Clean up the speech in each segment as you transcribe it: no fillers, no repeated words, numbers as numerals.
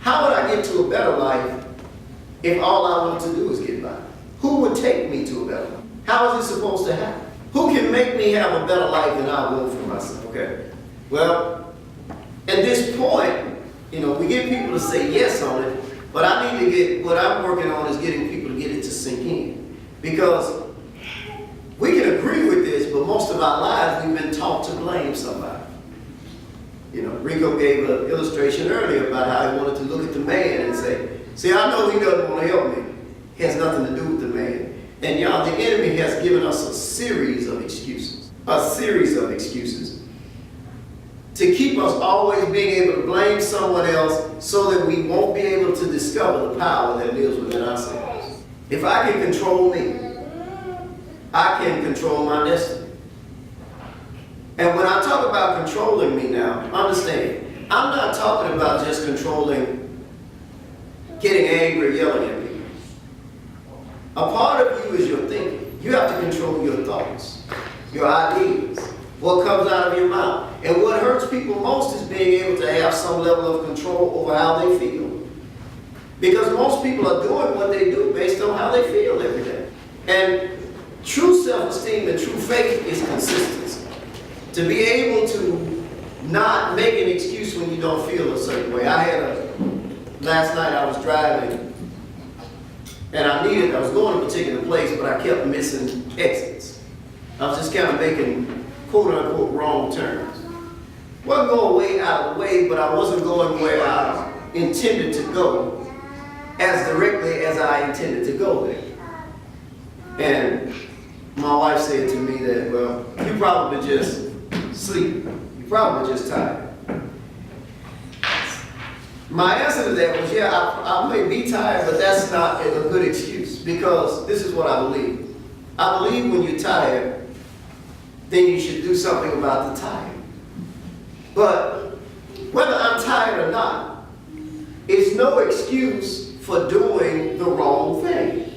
How would I get to a better life if all I want to do is get by? Who would take me to a better life? How is it supposed to happen? Who can make me have a better life than I want for myself? Okay. Well, at this point, we get people to say yes on it, but I need to get, what I'm working on is getting people to get it to sink in. Because we can agree with this, but most of our lives we've been taught to blame somebody. Rico gave an illustration earlier about how he wanted to look at the man and say, see, I know he doesn't want to help me. It has nothing to do with the man. And y'all, the enemy has given us a series of excuses. A series of excuses. To keep us always being able to blame someone else so that we won't be able to discover the power that lives within ourselves. If I can control me, I can control my destiny. And when I talk about controlling me now, understand, I'm not talking about just controlling, getting angry or yelling at people. A part of you is your thinking. You have to control your thoughts, your ideas, what comes out of your mouth. And what hurts people most is being able to have some level of control over how they feel. Because most people are doing what they do based on how they feel every day. And true self-esteem and true faith is consistency. To be able to not make an excuse when you don't feel a certain way. Last night I was driving and I was going to a particular place, but I kept missing exits. I was just kind of making quote-unquote wrong turns. Wasn't going way out of the way, but I wasn't going where I intended to go as directly as I intended to go there. And my wife said to me that, well, you probably just sleep. You're probably just tired. My answer to that was, yeah, I may be tired, but that's not a good excuse, because this is what I believe. I believe when you're tired, then you should do something about the tired. But whether I'm tired or not, it's no excuse for doing the wrong thing.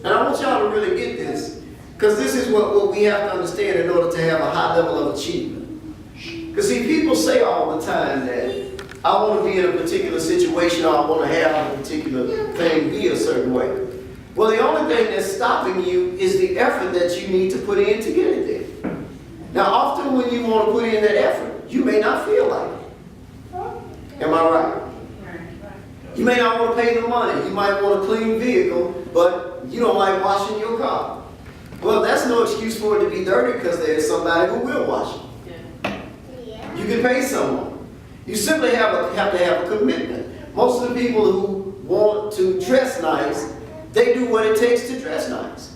And I want y'all to really get this, because this is what we have to understand in order to have a high level of achievement. Because see, people say all the time that I want to be in a particular situation, or I want to have a particular thing be a certain way. Well, the only thing that's stopping you is the effort that you need to put in to get it there. Now, often when you want to put in that effort, you may not feel like it. Am I right? You may not want to pay the money. You might want a clean vehicle, but you don't like washing your car. Well, that's no excuse for it to be dirty, because there's somebody who will wash it. You can pay someone. You simply have to have a commitment. Most of the people who want to dress nice, they do what it takes to dress nice.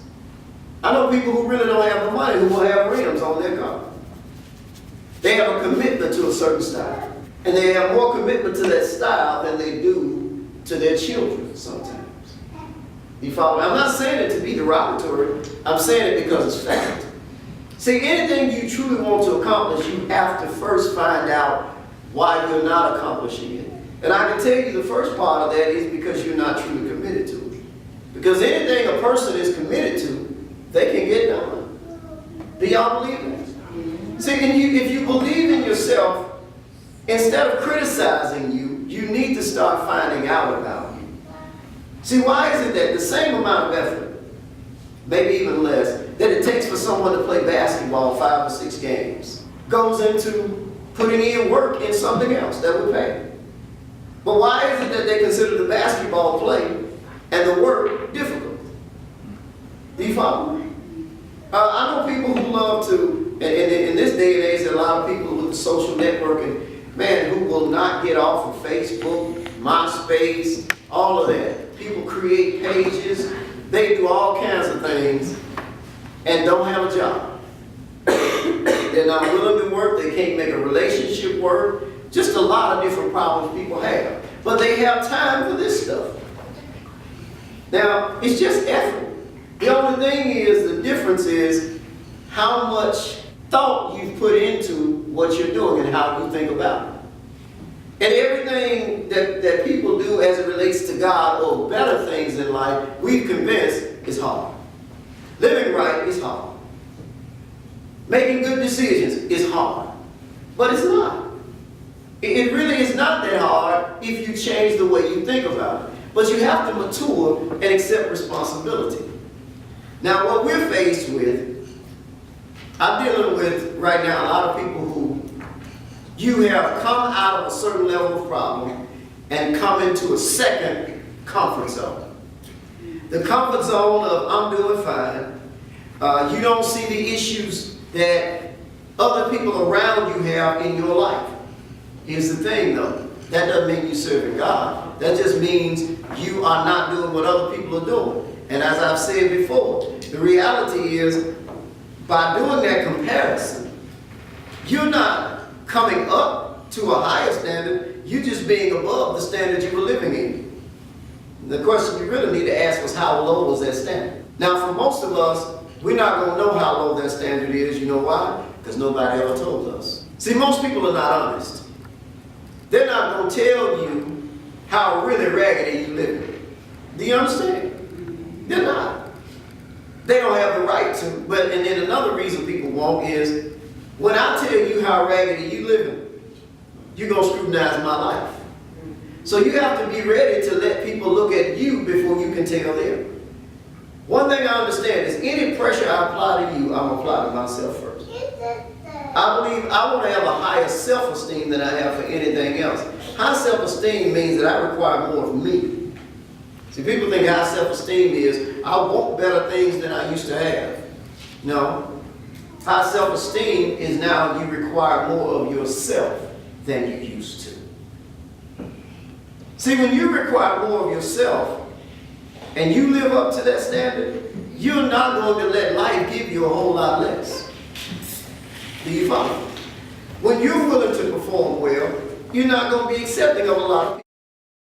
I know people who really don't have the money who will have rims on their car. They have a commitment to a certain style. And they have more commitment to that style than they do to their children sometimes. You follow me? I'm not saying it to be derogatory. I'm saying it because it's fact. See, anything you truly want to accomplish, you have to first find out why you're not accomplishing it. And I can tell you the first part of that is because you're not truly committed to it. Because anything a person is committed to, they can get done. Do y'all believe that? See, if you believe in yourself, instead of criticizing you, you need to start finding out about you. See, why is it that the same amount of effort, maybe even less, that it takes for someone to play basketball 5 or 6 games, goes into putting in work in something else that would pay? But why is it that they consider the basketball play and the work difficult? Do you follow me? I know people who love to, and in this day and age, there are a lot of people with the social networking, man, who will not get off of Facebook, MySpace, all of that. People create pages, they do all kinds of things, and don't have a job. They're not willing to work, they can't make a relationship work, just a lot of different problems people have. But they have time for this stuff. Now, it's just effort. The only thing is, the difference is how much thought you've put into what you're doing and how you think about it. And everything that people do as it relates to God or better things in life, we've convinced is hard. Living right is hard. Making good decisions is hard. But it's not. It really is not that hard if you change the way you think about it. But you have to mature and accept responsibility. Now, what we're faced with, I'm dealing with right now a lot of people who you have come out of a certain level of problem and come into a second comfort zone. The comfort zone of I'm doing fine. You don't see the issues that other people around you have in your life. Here's the thing though, that doesn't mean you're serving God. That just means you are not doing what other people are doing. And as I've said before, the reality is by doing that comparison, you're not coming up to a higher standard, you're just being above the standard you were living in. The question you really need to ask was how low was that standard? Now for most of us, we're not going to know how low that standard is. You know why? Because nobody ever told us. See, most people are not honest. They're not going to tell you how really raggedy you live. Do you understand? They're not. They don't have the right to. And then another reason people won't is, when I tell you how raggedy you live, you're going to scrutinize my life. So you have to be ready to let people look at you before you can tell them. One thing I understand is any pressure I apply to you, I'm applying to myself first. I believe I want to have a higher self-esteem than I have for anything else. High self-esteem means that I require more of me. See, people think high self-esteem is, I want better things than I used to have. No. High self-esteem is now you require more of yourself than you used to. See, when you require more of yourself and you live up to that standard, you're not going to let life give you a whole lot less. Do you follow? When you're willing to perform well, you're not going to be accepting of a lot of people.